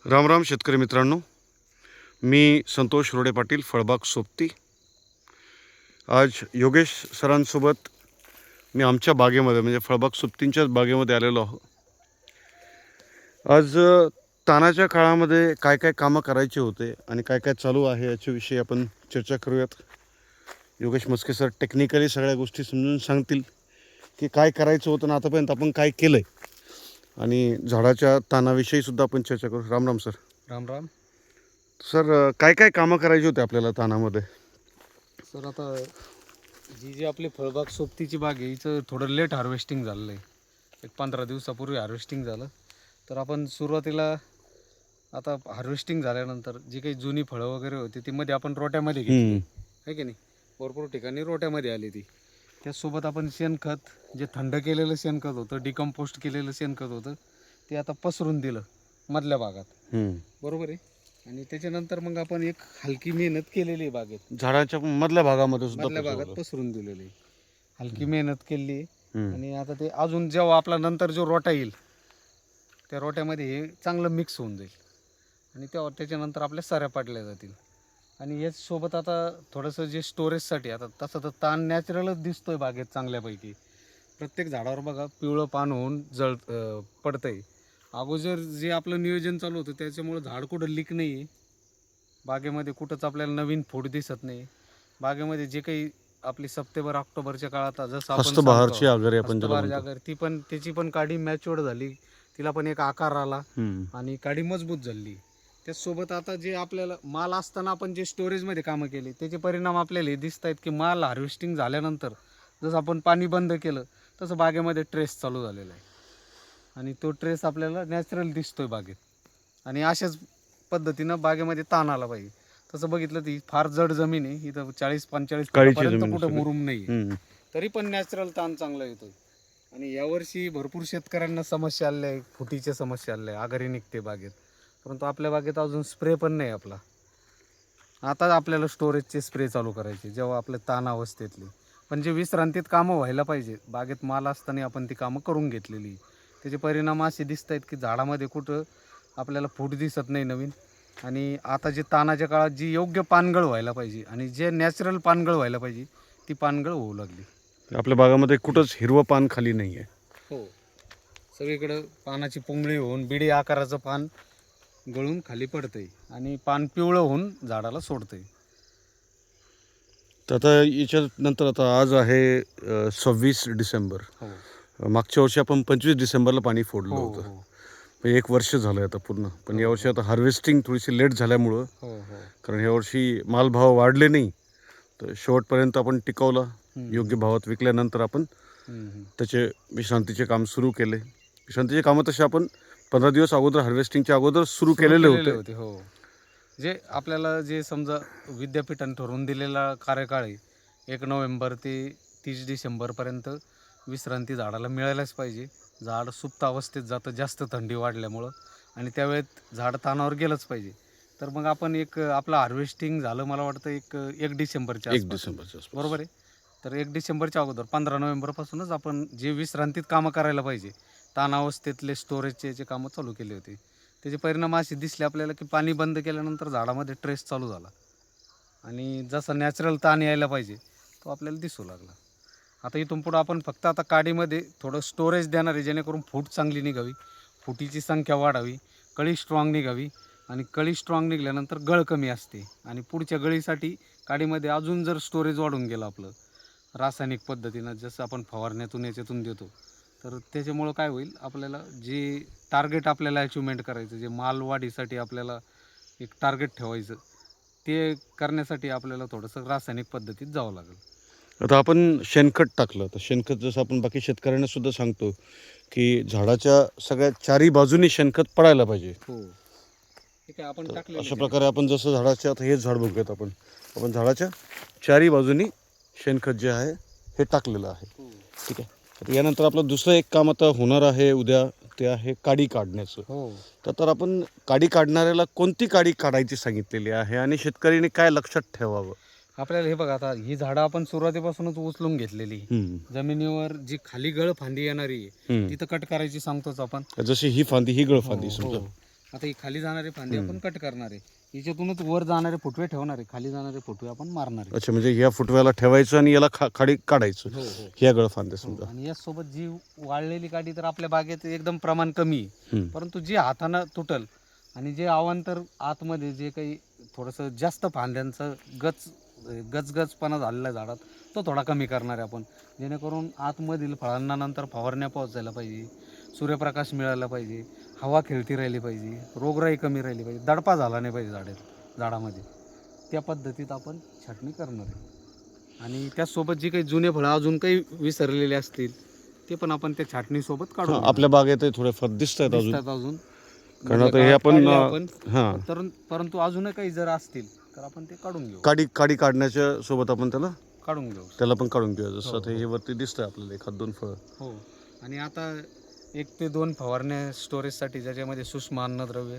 राम राम शेतकरी मित्रांनो, मी संतोष रोडे पाटील, फळबाग सोबती. आज योगेश सरांसोबत मी आमच्या बागेमध्ये म्हणजे फळबाग सोबतींच्याच बागेमध्ये आलेलो आहो. आज तानाच्या काळामध्ये काय काय कामं करायचे होते आणि काय काय चालू आहे याच्याविषयी आपण चर्चा करूयात. योगेश मस्के सर टेक्निकली सगळ्या गोष्टी समजून सांगतील की काय करायचं होतं आणि आतापर्यंत आपण काय केलं आहे, आणि झाडाच्या तानाविषयी सुद्धा आपण चर्चा करू. राम राम सर. राम राम सर, काय काय कामं करायची होती आपल्याला तानामध्ये? सर, आता जी आपली फळबाग सोबतीची बाग आहे हिचं थोडं लेट हार्वेस्टिंग झालेलं आहे. एक 15 दिवसापूर्वी हार्वेस्टिंग झालं. तर आपण सुरुवातीला आता हार्वेस्टिंग झाल्यानंतर जी काही जुनी फळं वगैरे होती ती मध्ये आपण रोट्यामध्ये घेतली आहे की नाही. भरपूर ठिकाणी रोट्यामध्ये आली ती. त्याचसोबत आपण शेणखत, जे थंड केलेलं शेणखत होतं, डिकम्पोस्ट केलेलं शेणखत होतं, ते आता पसरून दिलं मधल्या भागात. बरोबर आहे. आणि त्याच्यानंतर मग आपण एक हलकी मेहनत केलेली आहे बागेत. झाडाच्या मधल्या भागामध्ये सुद्धा मधल्या भागात पसरवलं. पसरून दिलेली आहे. हलकी मेहनत केली. आणि आता ते अजून जेव्हा आपला नंतर जो रोटा येईल त्या रोट्यामध्ये हे चांगलं मिक्स होऊन जाईल आणि तेव्हा त्याच्यानंतर आपल्या सऱ्या पाडल्या जातील. आणि याच सोबत आता थोडंसं जे स्टोरेजसाठी, आता तसं तर ताण नॅचरलच दिसतोय बागेत चांगल्यापैकी. प्रत्येक झाडावर बघा पिवळं पान होऊन पडतंय. अगोदर जे आपलं नियोजन चालू होतं त्याच्यामुळं झाड कुठं लीक नाही आहे बागेमध्ये, कुठंच आपल्याला नवीन फूट दिसत नाही बागेमध्ये. जे काही आपली सप्टेंबर ऑक्टोबरच्या काळात जसं आपण हस्तबहारची आगरे आपण ज्याला हस्तबहार म्हणतो. जागर, ती पण त्याची पण काडी मॅच्युअर्ड झाली, तिला पण एक आकार आला आणि काडी मजबूत झाली. त्याचसोबत आता जे आपल्याला माल असताना आपण जे स्टोरेजमध्ये कामं केली त्याचे परिणाम आपल्याला हे दिसत आहेत की माल हार्वेस्टिंग झाल्यानंतर जसं आपण पाणी बंद केलं तसं बागेमध्ये ट्रेस चालू झालेला आहे आणि तो ट्रेस आपल्याला नॅचरल दिसतोय बागेत. आणि अशाच पद्धतीनं बागेमध्ये ताण आला पाहिजे. तसं बघितलं ती फार जड जमीन आहे, इथं 40-45 फुटापर्यंत कुठं मुरुम नाही, तरी पण नॅचरल ताण चांगला येतोय. आणि यावर्षी भरपूर शेतकऱ्यांना समस्या आल्या आहे, फुटीच्या समस्या आल्या आहे, आघारी निघते बागेत. परंतु आपल्या बागेत अजून स्प्रे पण नाही आपला. आता आपल्याला स्टोरेजचे स्प्रे चालू करायचे जेव्हा आपल्या ताण अवस्थेतली. पण जे विश्रांतीत कामं व्हायला पाहिजे बागेत माल असताना आपण ती कामं करून घेतलेली. त्याचे परिणाम असे दिसत आहेत की झाडामध्ये कुठं आपल्याला फूट दिसत नाही नवीन. आणि आता जे तानाच्या काळात जी योग्य पानगळ व्हायला पाहिजे आणि जे नॅचरल पानगळ व्हायला पाहिजे ती पानगळ होऊ लागली. आपल्या बागामध्ये कुठंच हिरवं पान खाली नाही आहे. हो, सगळीकडं पानाची पुंगळी होऊन बिडी आकाराचं पान गळून खाली पडतंय आणि पान पिवळं होऊन झाडाला सोडतंय. तर आता याच्यानंतर आता आज आहे 26 डिसेंबर. हो मागच्या वर्षी आपण 25 डिसेंबरला पाणी फोडलं हो होतं. हो पण 1 वर्ष झालं आहे आता पूर्ण. पण यावर्षी आता हार्वेस्टिंग थोडीशी लेट झाल्यामुळं, हो हो कारण यावर्षी मालभाव वाढले नाही, तर शेवटपर्यंत आपण टिकवला. योग्य भावात विकल्यानंतर आपण त्याचे विश्रांतीचे काम सुरू केले. विश्रांतीचे कामं तसे आपण 15 दिवस अगोदर हार्वेस्टिंगच्या अगोदर सुरू केलेले होते. हो, जे आपल्याला जे समजा विद्यापीठाने ठरवून दिलेला कार्यकाळ आहे 1 नोव्हेंबर ते 30 डिसेंबरपर्यंत विश्रांती झाडाला मिळायलाच पाहिजे. झाड सुप्त अवस्थेत जातं जास्त थंडी वाढल्यामुळं आणि त्यावेळेत झाड तानावर गेलंच पाहिजे. तर मग आपण एक आपलं हार्वेस्टिंग झालं मला वाटतं 1 डिसेंबरच्या 1 आसपास. डिसेंबरच्या आसपास. बरोबर आहे. तर 1 डिसेंबरच्या अगोदर 15 नोव्हेंबरपासूनच आपण जे विश्रांतीत कामं करायला पाहिजे तानावस्थेतले स्टोरेजचे जे कामं चालू केले होते. त्याचे परिणाम असे दिसले आपल्याला की पाणी बंद केल्यानंतर झाडामध्ये ट्रेस चालू झाला आणि जसा नॅचरल ताण यायला पाहिजे तो आपल्याला दिसू लागला. आता इथून पुढं आपण फक्त आता काडीमध्ये थोडं स्टोरेज देणार आहे जेणेकरून फूट चांगली निघावी, फुटीची संख्या वाढावी, कळी स्ट्रॉंग निघावी. आणि कळी स्ट्रॉंग निघाल्यानंतर गळ कमी असते आणि पुढच्या गळीसाठी काडीमध्ये अजून जर स्टोरेज वाढून गेलं आपलं रासायनिक पद्धतीनं, जसं आपण फवारण्यातून याच्यातून देतो, तर त्याच्यामुळं काय होईल, आपल्याला जे टार्गेट आपल्याला अचिव्हमेंट करायचं, जे मालवाढीसाठी आपल्याला एक टार्गेट ठेवायचं, ते करण्यासाठी आपल्याला थोडंसं रासायनिक पद्धतीत जावं लागेल. आता आपण शेणखत टाकलं, तर शेणखत जसं आपण बाकी शेतकऱ्यांना सुद्धा सांगतो की झाडाच्या सगळ्या चारी बाजूनी शेणखत पडायला पाहिजे. हो, ठीक आहे. आपण टाकलेलं अशा प्रकारे आपण जसं झाडाच्या, आता हेच झाड बघूयात आपण झाडाच्या चारी बाजूनी शेणखत जे आहे हे टाकलेलं आहे. ठीक आहे. तर यानंतर आपलं दुसरं एक काम आता होणार आहे उद्या, ते आहे काडी काढण्याचं. हो, तर आपण काडी काढणाऱ्याला कोणती काडी काढायची सांगितलेली आहे आणि शेतकऱ्यांनी काय लक्षात ठेवावं? आपल्याला हे बघा, आता ही झाडं आपण सुरुवातीपासूनच उचलून घेतलेली. जमिनीवर जी खाली गळ फांदी येणारी आहे तिथं कट करायची सांगतोच आपण. जशी ही फांदी, ही गळ फांदी समजा. आता ही खाली जाणारे फांदे आपण कट करणार आहे, याच्यातूनच वर जाणारे फुटवे ठेवणार आहे, खाली जाणारे फुटवे आपण मारणार आहे. अच्छा, म्हणजे या फुटव्याला ठेवायचं आणि याला खाली काढायचं, हो हो ह्या गळफांदे समजा. आणि यासोबत जी वाळलेली काडी तर आपल्या बागेत एकदम प्रमाण कमी आहे, हम्म. परंतु जी हातानं तुटल आणि जे अवांतर आतमध्ये जे काही थोडंसं जास्त फांद्यांचं गचगचपणा झालेला झाडात तो थोडा कमी करणार आहे आपण, जेणेकरून आतमधील फळांना नंतर फवारण्या पोहोचायला पाहिजे, सूर्यप्रकाश मिळाला पाहिजे, हवा खेळती राहिली पाहिजे, रोगराई कमी राहिली पाहिजे, दडपा झाला नाही पाहिजे झाडामध्ये. त्या पद्धतीत आपण छाटणी करणार आहे. आणि त्याचसोबत जी काही जुने फळं अजून काही विसरलेले असतील ते पण आपण त्या छाटणीसोबत काढू. आपल्या बागेत थोडेफार दिसत आहेत अजून, कारण म्हणजे आता हे आपण काढले आपण, हां परंतु अजूनही काही जर असतील तर आपण ते काढून घेऊ. काडी काढण्याच्या सोबत आपण त्याला काढून घेऊ. पण काढून घेऊया. जसं हो, आता हे वरती दिसतंय आपल्याला 1-2 फळं. हो आणि आता 1 ते 2 फवारण्या स्टोरेजसाठी ज्याच्यामध्ये सूक्ष्म अन्नद्रव्य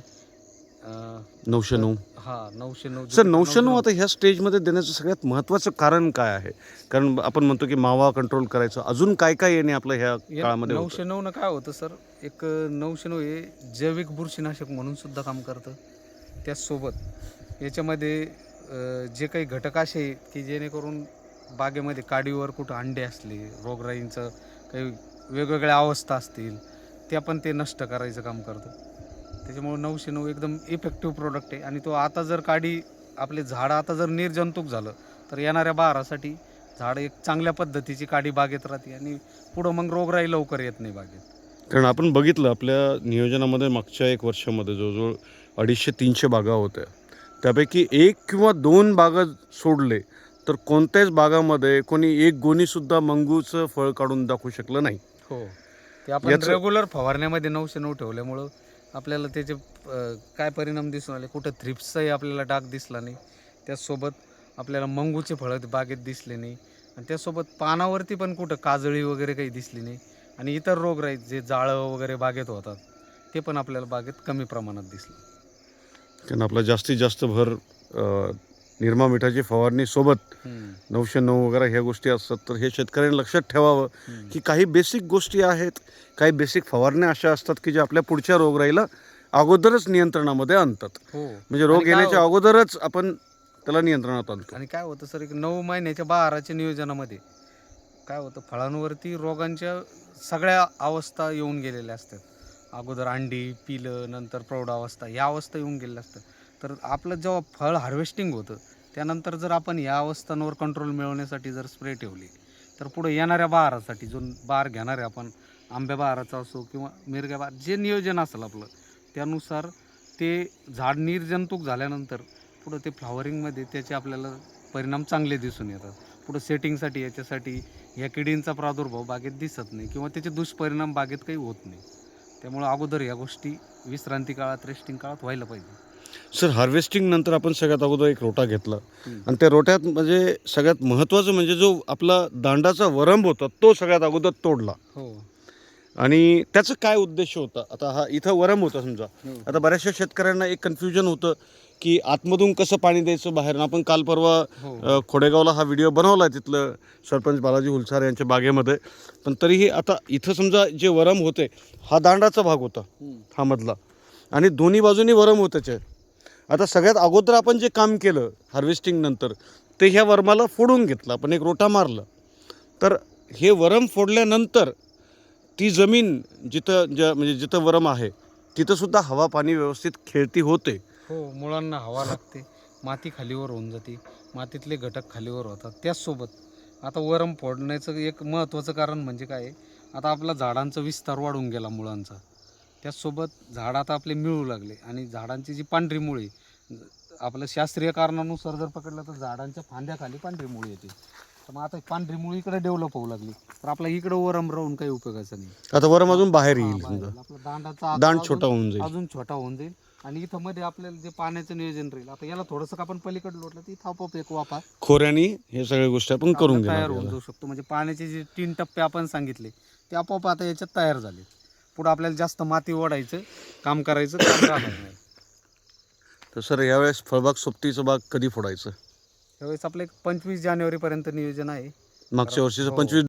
909. हा 909. सर 909 आता ह्या स्टेजमध्ये देण्याचं सगळ्यात महत्त्वाचं कारण काय आहे? कारण आपण म्हणतो की मावा कंट्रोल करायचं, अजून काय काय येणे आपलं ह्या काळामध्ये होतं? 909 काय होतं सर, एक 909 हे जैविक बुरशीनाशक म्हणून सुद्धा काम करतं. त्याचसोबत याच्यामध्ये जे काही घटक असे आहेत की जेणेकरून बागेमध्ये काडीवर कुठं अंडे असले, रोगराईंचं काही वेगवेगळ्या अवस्था असतील त्या पण ते नष्ट करायचं काम करतं. त्याच्यामुळे 909 एकदम इफेक्टिव्ह प्रोडक्ट आहे. आणि तो आता जर काडी आपले झाड आता जर निर्जंतुक झालं तर येणाऱ्या बहारासाठी झाड एक चांगल्या पद्धतीची काडी बागेत राहते आणि पुढं मग रोगराई लवकर येत नाही बागेत. कारण आपण बघितलं आपल्या नियोजनामध्ये मागच्या 1 वर्षामध्ये जवळजवळ 250-300 बागा होत्या. त्यापैकी 1 किंवा 2 बागा सोडले तर कोणत्याच बागामध्ये कोणी 1 गोणीसुद्धा मंगूचं फळ काढून दाखवू शकलं नाही. हो, ते आपण रेग्युलर फवारण्यामध्ये 909 ठेवल्यामुळं आपल्याला त्याचे काय परिणाम दिसून आले, कुठं थ्रिप्सचाही आपल्याला डाग दिसला नाही, त्याचसोबत आपल्याला मंगूचे फळं बागेत दिसले नाही, आणि त्याचसोबत पानावरती पण कुठं काजळी वगैरे काही दिसली नाही, आणि इतर रोगराई जे जाळं वगैरे बागेत होतात ते पण आपल्याला बागेत कमी प्रमाणात दिसलं. कारण आपला जास्तीत जास्त भर निरमा मिठाची फवारणी सोबत 909 वगैरे ह्या गोष्टी असतात. तर हे शेतकऱ्यांनी लक्षात ठेवावं की काही बेसिक गोष्टी आहेत, काही बेसिक फवारण्या अशा असतात की जे आपल्या पुढच्या रोगराईला अगोदरच नियंत्रणामध्ये आणतात. म्हणजे रोग येण्याच्या अगोदरच आपण त्याला नियंत्रणात आणतो. आणि काय होतं सर, एक 9 महिन्याच्या बहाराच्या नियोजनामध्ये काय होतं, फळांवरती रोगांच्या सगळ्या अवस्था येऊन गेलेल्या असतात. अगोदर अंडी, पिलं, नंतर प्रौढावस्था, ह्या अवस्था येऊन गेलेल्या असतात. तर आपलं जेव्हा फळ हार्वेस्टिंग होतं त्यानंतर जर आपण ह्या अवस्थांवर कंट्रोल मिळवण्यासाठी जर स्प्रे ठेवली तर पुढे येणाऱ्या बहारासाठी जो बहार घेणार आहे आपण, आंब्या बहाराचा असो किंवा मिरग्या बहार, जे नियोजन असेल आपलं त्यानुसार ते झाड निर्जंतुक झाल्यानंतर पुढं ते फ्लॉवरिंगमध्ये त्याचे आपल्याला परिणाम चांगले दिसून येतात. पुढं सेटिंगसाठी याच्यासाठी या किडींचा प्रादुर्भाव बागेत दिसत नाही किंवा त्याचे दुष्परिणाम बागेत काही होत नाही. त्यामुळे अगोदर या गोष्टी विश्रांती काळात, रेस्टिंग काळात व्हायला पाहिजे. सर हार्वेस्टिंग नंतर आपण सगळ्यात अगोदर एक रोटा घेतला आणि त्या रोट्यात म्हणजे सगळ्यात महत्त्वाचं म्हणजे जो आपला दांडाचा वरंब होता तो सगळ्यात अगोदर तोडला. हो. आणि त्याचा काय उद्देश होता? आता हा इथं वरंब होता समजा, आता बऱ्याचशा शेतकऱ्यांना एक कन्फ्युजन होतं की आतमधून कसं पाणी द्यायचं बाहेर. आपण काल परवा खोडेगावला हा व्हिडिओ बनवला तिथलं सरपंच बालाजी हुलसार यांच्या बागेमध्ये. पण तरीही आता इथं समजा जे वरंब होते हा दांडाचा भाग होता हा मधला, आणि दोन्ही बाजूनी वरंब होत्याचे. आता सगळ्यात अगोदर आपण जे काम केलं हार्वेस्टिंग नंतर ते ह्या वरमाला फोडून घेतलं, आपण एक रोटा मारला. तर हे वरम फोडल्यानंतर ती जमीन म्हणजे जिथं वरम आहे तिथं सुद्धा हवा पाणी व्यवस्थित खेळती होते. हो, मुळांना हवा लागते, माती खालीवर होऊन जाते, मातीतले घटक खालीवर होतात. त्याचसोबत आता वरम फोडण्याचं एक महत्त्वाचं कारण म्हणजे काय आहे, आता आपला झाडांचा विस्तार वाढून गेला मुळांचा, त्याचसोबत झाड आता आपले मिळू लागले आणि झाडांची जी पांढरी मुळी, आपलं शास्त्रीय कारणानुसार जर पकडलं तर झाडांच्या फांद्याखाली पांढरी मुळी येते. तर मग आता पांढरी मुळी इकडे डेव्हलप होऊ लागली तर आपला इकडे वरम राहून काही उपयोगाचं नाही. आता वरम अजून बाहेर येईल, आपला दांडाचा दांड छोटा होऊन जाईल, अजून छोटा होऊन जाईल. आणि इथं मध्ये आपल्याला जे पाण्याचं नियोजन राहील, आता याला थोडंसं आपण पलीकडे लोटलं तर इथं आपोआप एक वाफा खोऱ्यानी हे सगळ्या गोष्टी आपण करून तयार होऊन जाऊ शकतो. म्हणजे पाण्याचे जे 3 टप्पे आपण सांगितले ते आपोआप आता याच्यात तयार झाले. पुढे आपल्याला जास्त माती ओढायचं काम करायचं काम राहणार नाही. तर सर यावेळेस फळबाग सोबतीचं बाग कधी फोडायचं? त्यावेळेस आपलं एक 25 जानेवारीपर्यंत नियोजन आहे. मागच्या वर्षीचं 25